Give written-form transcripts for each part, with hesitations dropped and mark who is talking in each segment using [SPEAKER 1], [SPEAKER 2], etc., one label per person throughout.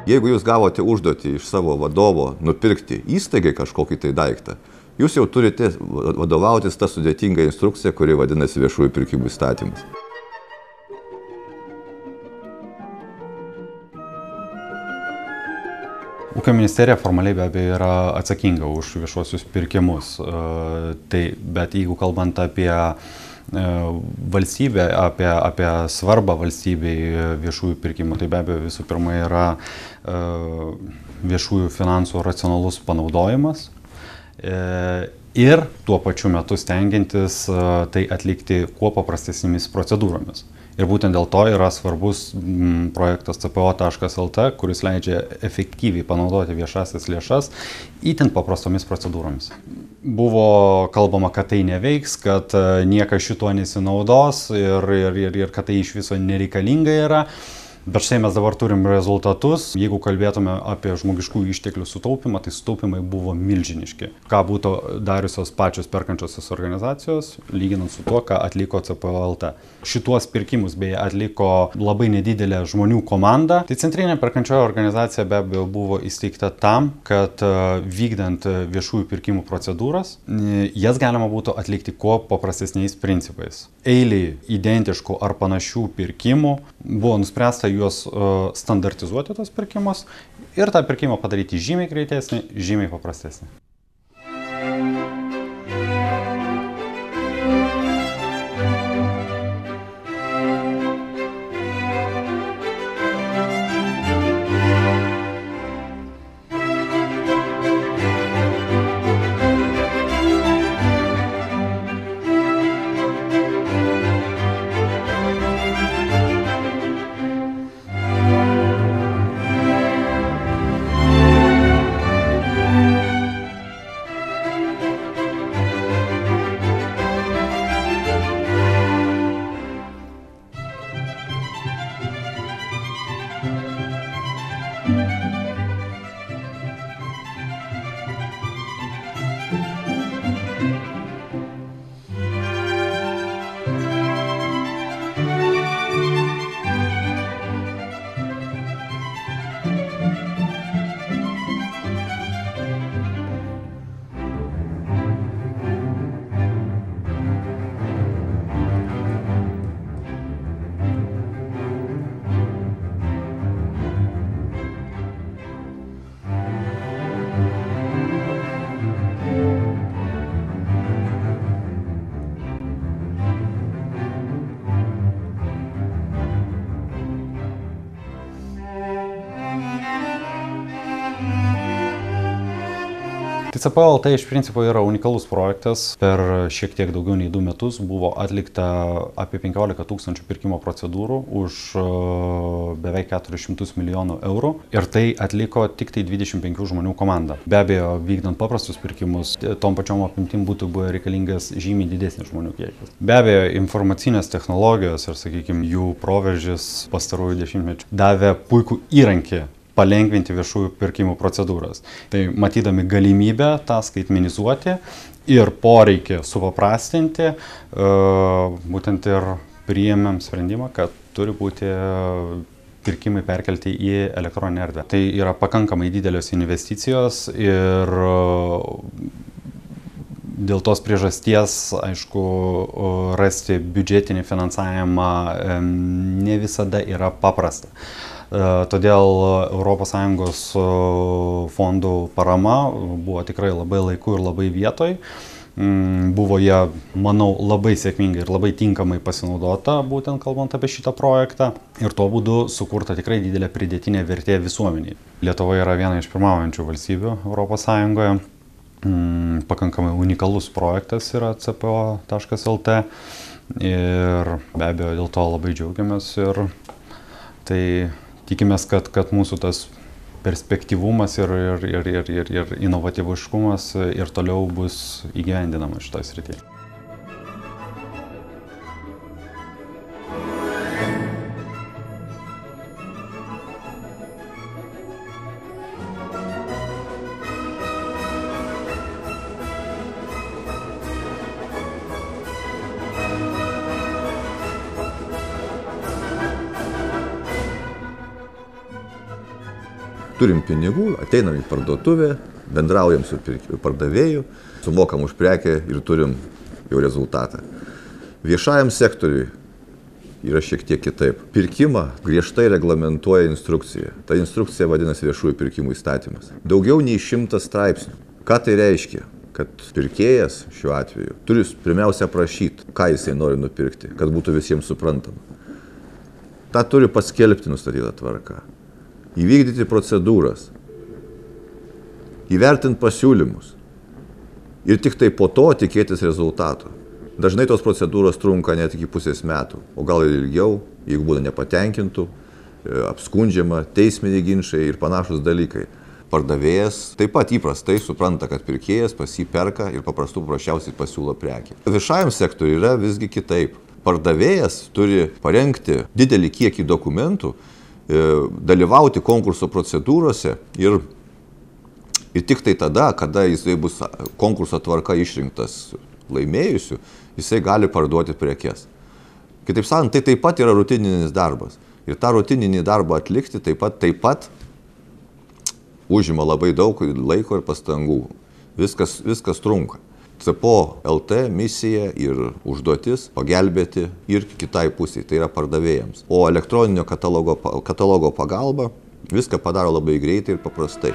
[SPEAKER 1] Jeigu jūs gavote užduotį iš savo vadovo nupirkti įstaigai kažkokį tai daiktą, jūs jau turite vadovautis tą sudėtingą instrukciją, kuri vadinasi viešųjų pirkimų įstatymas.
[SPEAKER 2] Ūkio ministerija formaliai be abejo yra atsakinga už viešuosius pirkimus. Bet jeigu kalbant apie valstybę, apie svarbą valstybei viešųjų pirkimų, tai be abejo visų pirma yra viešųjų finansų racionalus panaudojimas ir tuo pačiu metu stengiantis tai atlikti kuo paprastesnėmis procedūromis. Ir būtent dėl to yra svarbus projektas CPO.lt, kuris leidžia efektyviai panaudoti viešasias lėšas itin paprastomis procedūromis. Buvo kalbama, kad tai neveiks, kad niekas šituo nesinaudos ir kad tai iš viso nereikalinga yra. Bet štai mes dabar turim rezultatus. Jeigu kalbėtume apie žmogiškųjų išteklių sutaupimą, tai sutaupimai buvo milžiniški. Ką būtų dariusios pačios perkančiosios organizacijos, lyginant su tuo, ką atliko CPO.lt. Šituos pirkimus beje atliko labai nedidelė žmonių komanda. Tai centrinė perkančioji organizacija be abejo buvo įsteigta tam, kad vykdant viešųjų pirkimų procedūras, jas galima būtų atlikti kuo paprastesniais principais. Eiliai identiškų ar panašių pirkimų buvo nuspręsta juos standartizuoti tos pirkimus ir tą pirkimą padaryti žymiai greitesnį, žymiai paprastesnį. CPO.lt iš principo yra unikalus projektas. Per šiek tiek daugiau nei 2 metus buvo atlikta apie 15 000 pirkimo procedūrų už beveik 400 milijonų eurų. Ir tai atliko tik tai 25 žmonių komanda. Be abejo, vykdant paprastus pirkimus, tom pačiom apimtim būtų buvo reikalingas žymiai didesnis žmonių kiekis. Be abejo, informacinės technologijos ir, sakykime, jų proveržis pastarųjų dešimtmečių davė puikų įrankį palengvinti viešųjų pirkimų procedūras. Tai matydami galimybę tą skaitmenizuoti ir poreikį supaprastinti, būtent ir priėmėm sprendimą, kad turi būti pirkimai perkelti į elektroninę erdvę. Tai yra pakankamai didelės investicijos ir dėl tos priežasties, aišku, rasti biudžetinį finansavimą ne visada yra paprasta. Todėl ES fondų parama buvo tikrai labai laiku ir labai vietoj. Buvo jie, manau, labai sėkmingai ir labai tinkamai pasinaudota, būtent kalbant apie šitą projektą. Ir tuo būdu sukurta tikrai didelė pridėtinė vertė visuomeniai. Lietuva yra viena iš pirmaujančių valstybių ES. Pakankamai unikalus projektas yra CPO.lt. Ir be abejo, dėl to labai džiaugiamės. Ir tai tikimės, kad mūsų tas perspektyvumas ir inovatyviškumas ir toliau bus įgyvendinama šitoje srityje.
[SPEAKER 1] Turim pinigų, ateinam į parduotuvę, bendraujam su pardavėju, sumokam už prekę ir turim jau rezultatą. Viešajam sektoriui yra šiek tiek kitaip. Pirkimą griežtai reglamentuoja instrukcija. Ta instrukcija vadinasi viešųjų pirkimų įstatymas. Daugiau nei 100 straipsnių. Ką tai reiškia? Kad pirkėjas šiuo atveju turi pirmiausia prašyti, ką jisai nori nupirkti, kad būtų visiems suprantama. Ta turi paskelbti nustatytą tvarką, įvykdyti procedūras, įvertinti pasiūlymus ir tik tai po to tikėtis rezultato. Dažnai tos procedūros trunka net iki pusės metų, o gal ir ilgiau, jeigu būna nepatenkintų, apskundžiama, teisminiai ginčai ir panašus dalykai. Pardavėjas taip pat įprastai supranta, kad pirkėjas pas jį perka ir paprasčiausiai pasiūlo prekį. Viešajam sektoriui yra visgi kitaip. Pardavėjas turi parengti didelį kiekį dokumentų, dalyvauti konkurso procedūrose ir tik tai tada, kada jisai bus konkurso tvarka išrinktas laimėjusių, jisai gali parduoti prekes. Kitaip sakant, tai taip pat yra rutininis darbas. Ir tą rutininį darbą atlikti taip pat užima labai daug laiko ir pastangų. Viskas trunka. CPO LT misija ir užduotis pagelbėti ir kitai pusiai, tai yra pardavėjams. O elektroninio katalogo pagalba viską padaro labai greitai ir paprastai.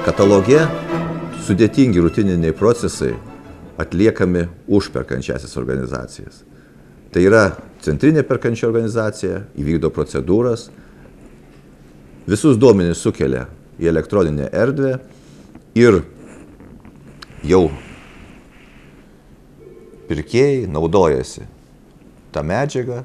[SPEAKER 1] Kataloge sudėtingi rutininiai procesai atliekami už perkančiąsias organizacijas. Tai yra centrinė perkančia organizacija, įvykdo procedūras, visus duomenis sukelia į elektroninę erdvę ir jau pirkėjai naudojasi tą medžiagą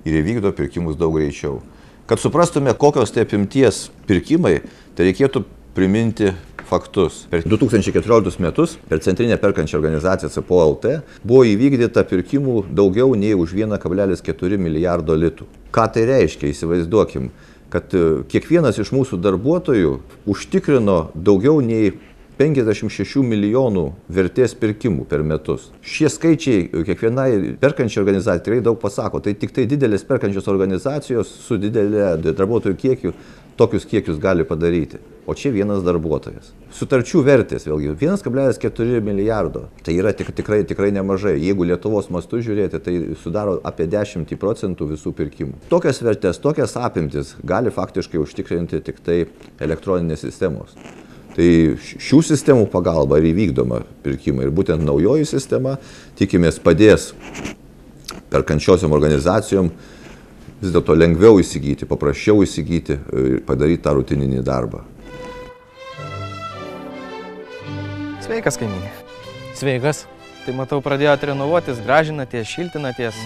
[SPEAKER 1] ir įvykdo pirkimus daug greičiau. Kad suprastume, kokios tai apimties pirkimai, tai reikėtų priminti faktus. Per 2014 metus per centrinę perkančią organizaciją CPO LT buvo įvykdyta pirkimų daugiau nei už 1,4 milijardo litų. Ką tai reiškia? Įsivaizduokim, kad kiekvienas iš mūsų darbuotojų užtikrino daugiau nei 56 milijonų vertės pirkimų per metus. Šie skaičiai kiekvienai perkančiai organizacijai tikrai daug pasako. Tai tik tai didelės perkančios organizacijos su didelė darbuotojų kiekiu tokius kiekius gali padaryti. O čia vienas darbuotojas. Sutarčių vertės, vėlgi, 1,4 milijardo. Tai yra tikrai nemažai. Jeigu Lietuvos mastu žiūrėti, tai sudaro apie 10% visų pirkimų. Tokias vertės, tokias apimtis gali faktiškai užtikrinti tik tai elektroninės sistemos. Tai šių sistemų pagalba ir įvykdoma pirkimai. Ir būtent naujoji sistema, tikimės, padės perkančiosiom organizacijom vis dėlto lengviau įsigyti, paprasčiau įsigyti ir padaryti tą rutininį darbą.
[SPEAKER 3] Sveikas, kaimynė.
[SPEAKER 4] Sveikas.
[SPEAKER 3] Tai matau, pradėjote renovuotis, gražinatės, šiltinatės.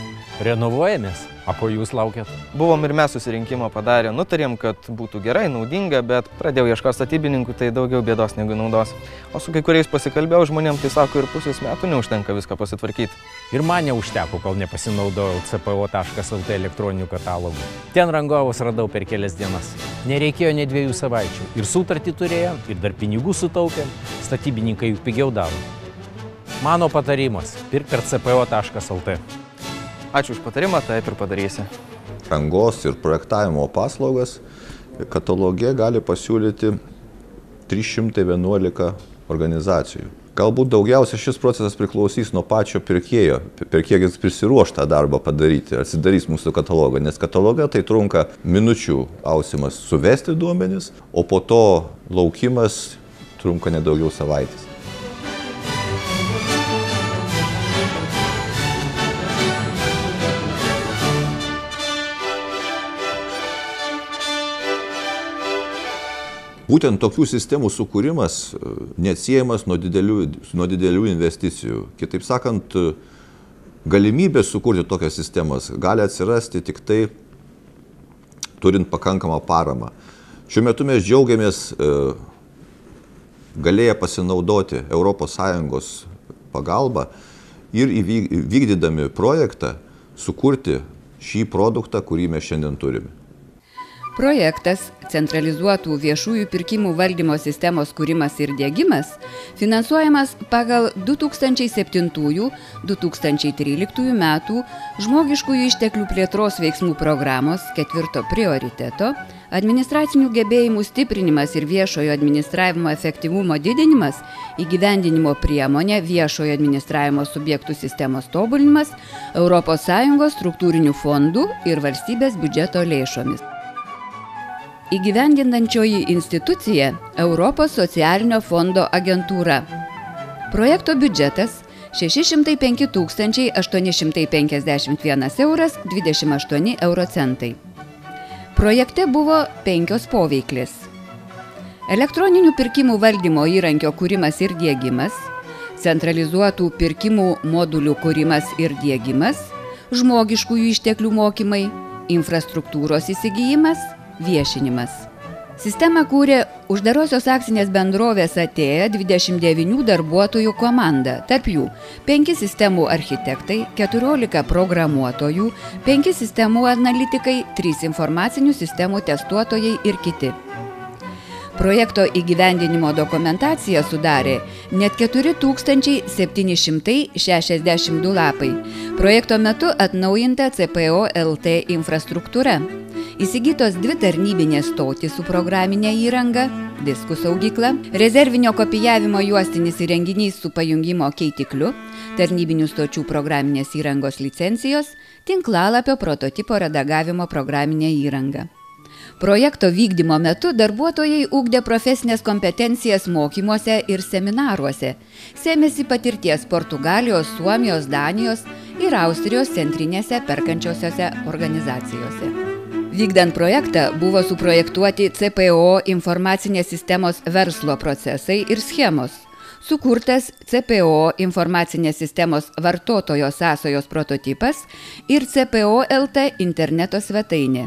[SPEAKER 4] Renovuojamės? O ko jūs laukiat?
[SPEAKER 3] Buvom ir mes susirinkimą padarę, nutarėm, kad būtų gerai, naudinga, bet pradėjau ieškoti statybininkų, tai daugiau bėdos negu naudos. O su kai kuriais pasikalbėjau žmonėm, tai sako, ir pusės metų neužtenka viską pasitvarkyti.
[SPEAKER 4] Ir man neužteko, kol nepasinaudojau cpo.lt elektroniniu katalogu. Ten rangovus radau per kelias dienas. Nereikėjo ne 2 savaičių. Ir sutartį turėjom, ir dar pinigų sutaupėm. Statybininkai juk pigiau daro. Mano patarimas – pirk per cpo.lt.
[SPEAKER 3] Ačiū už patarimą, taip ir padarysi.
[SPEAKER 1] Rangos ir projektavimo paslaugas kataloge gali pasiūlyti 311 organizacijų. Galbūt daugiausia šis procesas priklausys nuo pačio pirkėjo, per kiek jis prisiruoš tą darbą padaryti, atsidarys mūsų katalogą, nes kataloge tai trunka minučių ausimas suvesti duomenis, o po to laukimas trunka nedaugiau savaitės. Būtent tokių sistemų sukūrimas neatsiejamas nuo didelių investicijų. Kitaip sakant, galimybė sukurti tokias sistemas gali atsirasti tik tai turint pakankamą paramą. Šiuo metu mes džiaugiamės galėję pasinaudoti ES pagalbą ir vykdydami projektą sukurti šį produktą, kurį mes šiandien turime.
[SPEAKER 5] Projektas centralizuotų viešųjų pirkimų valdymo sistemos kūrimas ir diegimas finansuojamas pagal 2007–2013 metų žmogiškųjų išteklių plėtros veiksmų programos 4 prioriteto administracinių gebėjimų stiprinimas ir viešojo administravimo efektyvumo didinimas įgyvendinimo priemonė viešojo administravimo subjektų sistemos tobulinimas ES struktūrinių fondų ir valstybės biudžeto lėšomis. Įgyvendinančioji institucija Europos socialinio fondo agentūra. Projekto biudžetas 605 851 euras 28 eurocentai. Projekte buvo 5 poveiklės. Elektroninių pirkimų valdymo įrankio kūrimas ir diegimas, centralizuotų pirkimų modulių kūrimas ir diegimas, žmogiškųjų išteklių mokymai, infrastruktūros įsigijimas, viešinimas. Sistemą kūrė uždarosios akcinės bendrovės ATEA 29 darbuotojų komanda, tarp jų 5 sistemų architektai, 14 programuotojų, 5 sistemų analitikai, 3 informacinių sistemų testuotojai ir kiti. Projekto įgyvendinimo dokumentaciją sudarė net 4762 lapai. Projekto metu atnaujinta cpo.lt infrastruktūra. Įsigytos 2 tarnybinės stotys su programinė įranga, diskų saugykla, rezervinio kopijavimo juostinis įrenginys su pajungimo keitikliu, tarnybinių stočių programinės įrangos licencijos, tinklalapio prototipo redagavimo programinė įranga. Projekto vykdymo metu darbuotojai ugdė profesinės kompetencijas mokymuose ir seminaruose, sėmėsi patirties Portugalijos, Suomijos, Danijos ir Austrijos centrinėse perkančiosiose organizacijose. Vykdant projektą buvo suprojektuoti CPO informacinės sistemos verslo procesai ir schemos, sukurtas CPO informacinės sistemos vartotojo sąsajos prototipas ir CPO.lt interneto svetainė.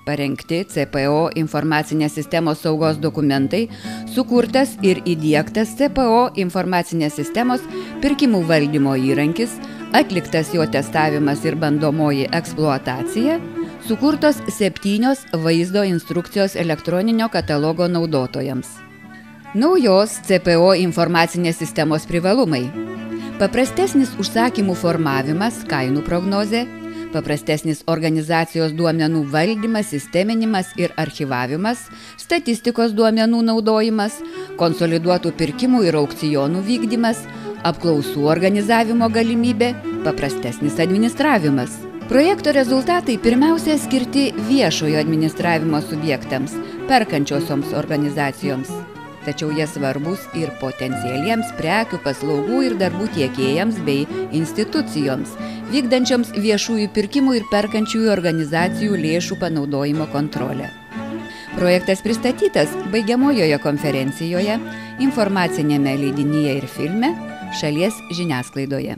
[SPEAKER 5] Parengti CPO informacinės sistemos saugos dokumentai, sukurtas ir įdiegtas CPO informacinės sistemos pirkimų valdymo įrankis, atliktas jo testavimas ir bandomoji eksploatacija, sukurtos 7 vaizdo instrukcijos elektroninio katalogo naudotojams. Naujos CPO informacinės sistemos privalumai. Paprastesnis užsakymų formavimas, kainų prognozė, paprastesnis organizacijos duomenų valdymas, sisteminimas ir archyvavimas, statistikos duomenų naudojimas, konsoliduotų pirkimų ir aukcionų vykdymas, apklausų organizavimo galimybė, paprastesnis administravimas. Projekto rezultatai pirmiausia skirti viešojo administravimo subjektams, perkančiosioms organizacijoms. Tačiau jie svarbus ir potencialiems prekių, paslaugų ir darbų tiekėjams bei institucijoms, vykdančioms viešųjų pirkimų ir perkančiųjų organizacijų lėšų panaudojimo kontrolę. Projektas pristatytas baigiamojoje konferencijoje, informacinėme leidinyje ir filme, šalies žiniasklaidoje.